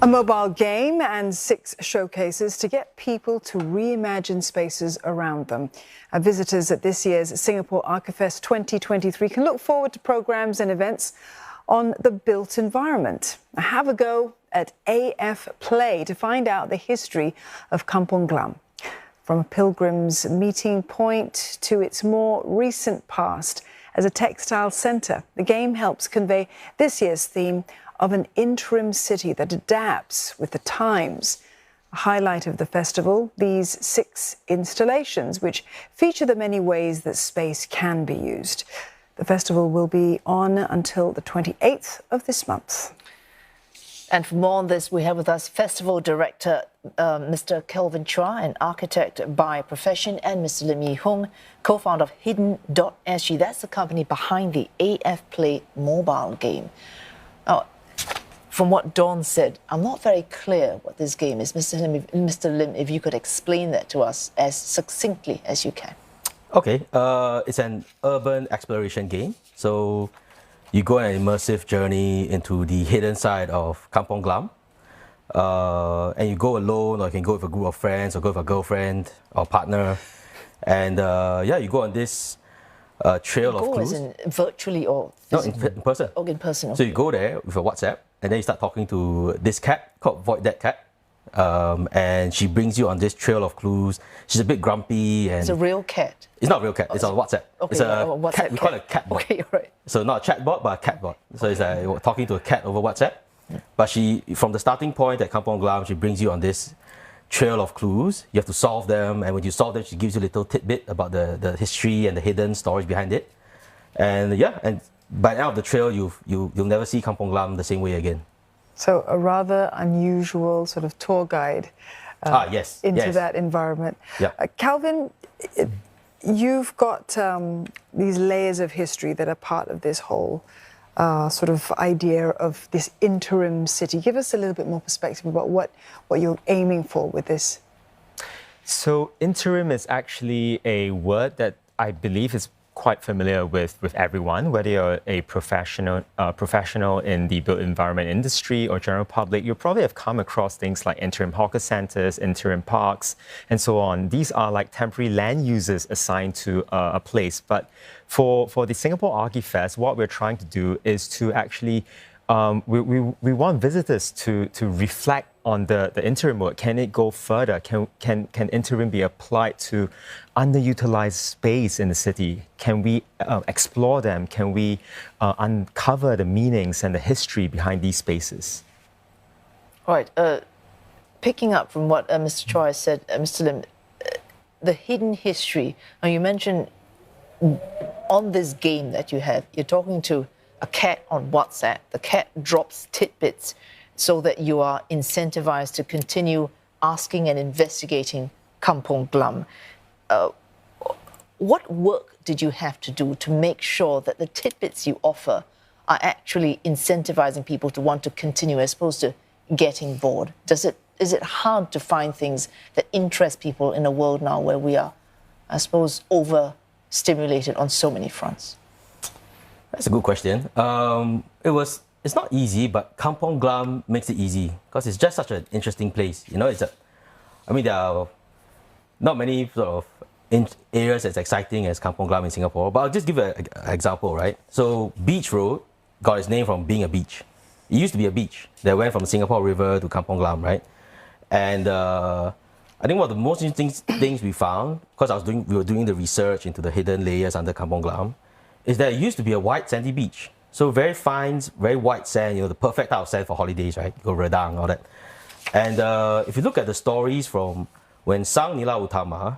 A mobile game and 6 showcases to get people to reimagine spaces around them. Visitors at this year's Singapore Archifest 2023 can look forward to programs and events on the built environment. Have a go at AF Play to find out the history of Kampong Glam. From a pilgrim's meeting point to its more recent past as a textile centre, the game helps convey this year's theme of an interim city that adapts with the times. A highlight of the festival, these 6 installations, which feature the many ways that space can be used. The festival will be on until the 28th of this month. And for more on this, we have with us Festival Director Mr. Kelvin Chua, an architect by profession, and Mr. Lim Yi-hung, co-founder of Hidden.sg. That's the company behind the AF Play mobile game. Now, from what Dawn said, I'm not very clear what this game is. Mr. Lim, if you could explain that to us as succinctly as you can. Okay, it's an urban exploration game. So you go on an immersive journey into the hidden side of Kampong Glam. And you go alone, or you can go with a group of friends, or go with a girlfriend or partner. And yeah, you go on this trail of clues. As in virtually or physically? No, in person. Oh, in person. Okay. So you go there with a WhatsApp, and then you start talking to this cat called Void That Cat. And she brings you on this trail of clues. She's a bit grumpy. And it's a real cat? It's not a real cat. It's on WhatsApp. Okay, it's a WhatsApp cat. We call it a cat bot. Okay, right. So not a chat bot, but a cat bot. So it's like you're talking to a cat over WhatsApp. But she, from the starting point at Kampong Glam, she brings you on this trail of clues. You have to solve them. And when you solve them, she gives you a little tidbit about the history and the hidden stories behind it. And yeah, and by the end of the trail, you'll never see Kampong Glam the same way again. So a rather unusual sort of tour guide into that environment. Yeah. Calvin, you've got these layers of history that are part of this whole sort of idea of this interim city. Give us a little bit more perspective about what you're aiming for with this. So interim is actually a word that I believe is quite familiar with everyone, whether you're a professional in the built environment industry or general public. You probably have come across things like interim hawker centres, interim parks, and so on. These are like temporary land uses assigned to a place. But for the Singapore Archifest, what we're trying to do is to actually we want visitors to reflect on the interim work. Can it go further? Can interim be applied to underutilized space in the city? Can we explore them? Can we uncover the meanings and the history behind these spaces? All right. Picking up from what Mr. Choi said, Mr. Lim, the hidden history. Now, you mentioned on this game that you have, you're talking to a cat on WhatsApp. The cat drops tidbits so that you are incentivized to continue asking and investigating Kampong Glam. What work did you have to do to make sure that the tidbits you offer are actually incentivizing people to want to continue as opposed to getting bored? Is it hard to find things that interest people in a world now where we are, I suppose, overstimulated on so many fronts? That's a good question. It's not easy, but Kampong Glam makes it easy because it's just such an interesting place. You know, there are not many sort of areas as exciting as Kampong Glam in Singapore. But I'll just give an example, right? So Beach Road got its name from being a beach. It used to be a beach that went from the Singapore River to Kampong Glam, right? And I think one of the most interesting things we found, because we were doing the research into the hidden layers under Kampong Glam, is that it used to be a white sandy beach. So very fine, very white sand, you know, the perfect type of sand for holidays, right? You go Redang, all that. And if you look at the stories from when Sang Nila Utama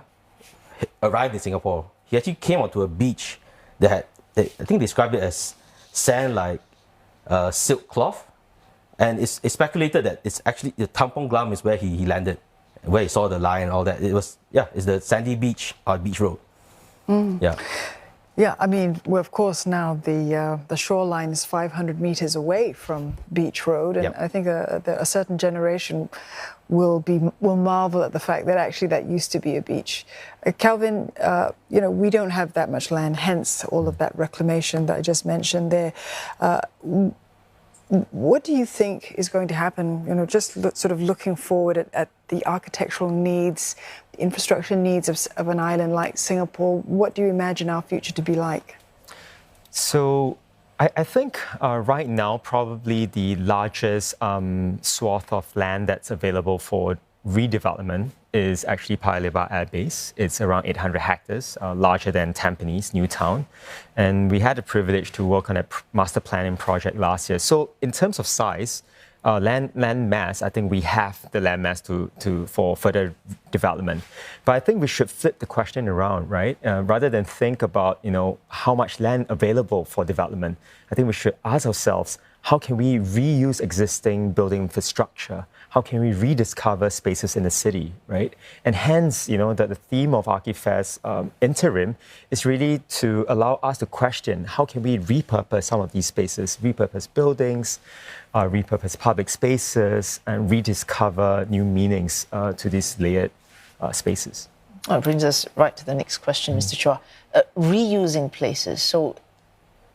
arrived in Singapore, he actually came onto a beach that had, I think, described it as sand like silk cloth. And it's speculated that it's actually, the Kampong Glam is where he landed, where he saw the lion and all that. It's the sandy beach on Beach Road. Yeah. Yeah, I mean, well, of course, now the shoreline is 500 meters away from Beach Road, and I think a certain generation will marvel at the fact that actually that used to be a beach. Calvin, you know, we don't have that much land, hence all of that reclamation that I just mentioned there. What do you think is going to happen? You know, just sort of looking forward at the architectural needs, the infrastructure needs of an island like Singapore. What do you imagine our future to be like? So I think right now, probably the largest swath of land that's available for redevelopment is actually Paya Lebar Air Base. It's around 800 hectares, larger than Tampines, New Town. And we had the privilege to work on a master planning project last year. So in terms of size, land mass, I think we have the land mass for further development. But I think we should flip the question around, right? Rather than think about, how much land available for development, I think we should ask ourselves, how can we reuse existing building infrastructure? How can we rediscover spaces in the city, right? And hence, the theme of Archifest Interim is really to allow us to question how can we repurpose some of these spaces, repurpose buildings, repurpose public spaces, and rediscover new meanings to these layered spaces. Oh, it brings us right to the next question, Mr. Chua. Reusing places. So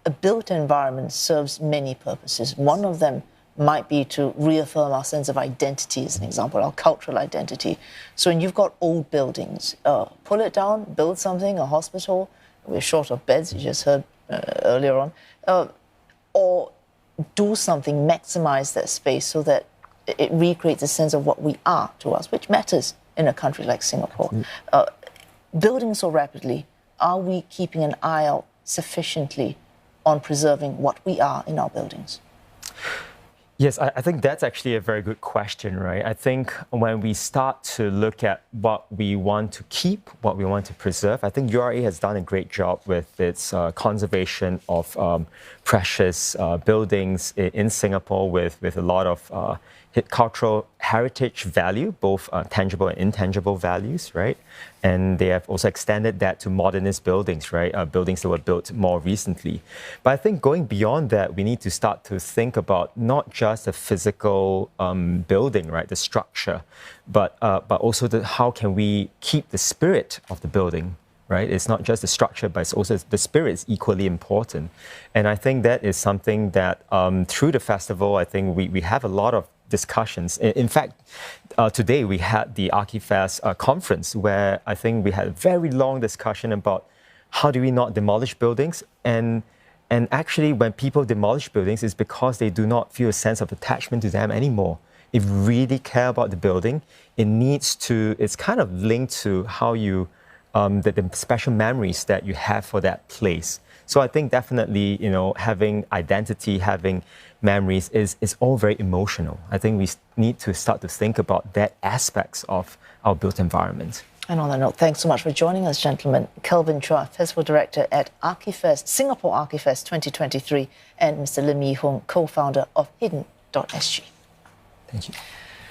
a built environment serves many purposes. One of them might be to reaffirm our sense of identity, as an example, our cultural identity. So when you've got old buildings, pull it down, build something, a hospital, we're short of beds, you just heard earlier on, or do something, maximize that space so that it recreates a sense of what we are to us, which matters in a country like Singapore. Building so rapidly, are we keeping an eye out sufficiently on preserving what we are in our buildings? Yes, I think that's actually a very good question, right? I think when we start to look at what we want to keep, what we want to preserve, I think URA has done a great job with its conservation of precious buildings in Singapore with a lot of cultural heritage value, both tangible and intangible values, right? And they have also extended that to modernist buildings, right? Buildings that were built more recently. But I think going beyond that, we need to start to think about not just the physical building, right? The structure, but also how can we keep the spirit of the building, right? It's not just the structure, but it's also the spirit is equally important. And I think that is something that through the festival, I think we have a lot of discussions. In fact, today we had the Archifest conference where I think we had a very long discussion about how do we not demolish buildings. And actually when people demolish buildings, it's because they do not feel a sense of attachment to them anymore. If you really care about the building, it's kind of linked to how you, the special memories that you have for that place. So I think definitely, having identity, having memories is all very emotional. I think we need to start to think about that aspects of our built environment. And on that note, thanks so much for joining us, gentlemen. Kelvin Chua, Festival Director at Archifest, Singapore Archifest 2023, and Mr. Lim Yi Hung, co-founder of Hidden.sg. Thank you.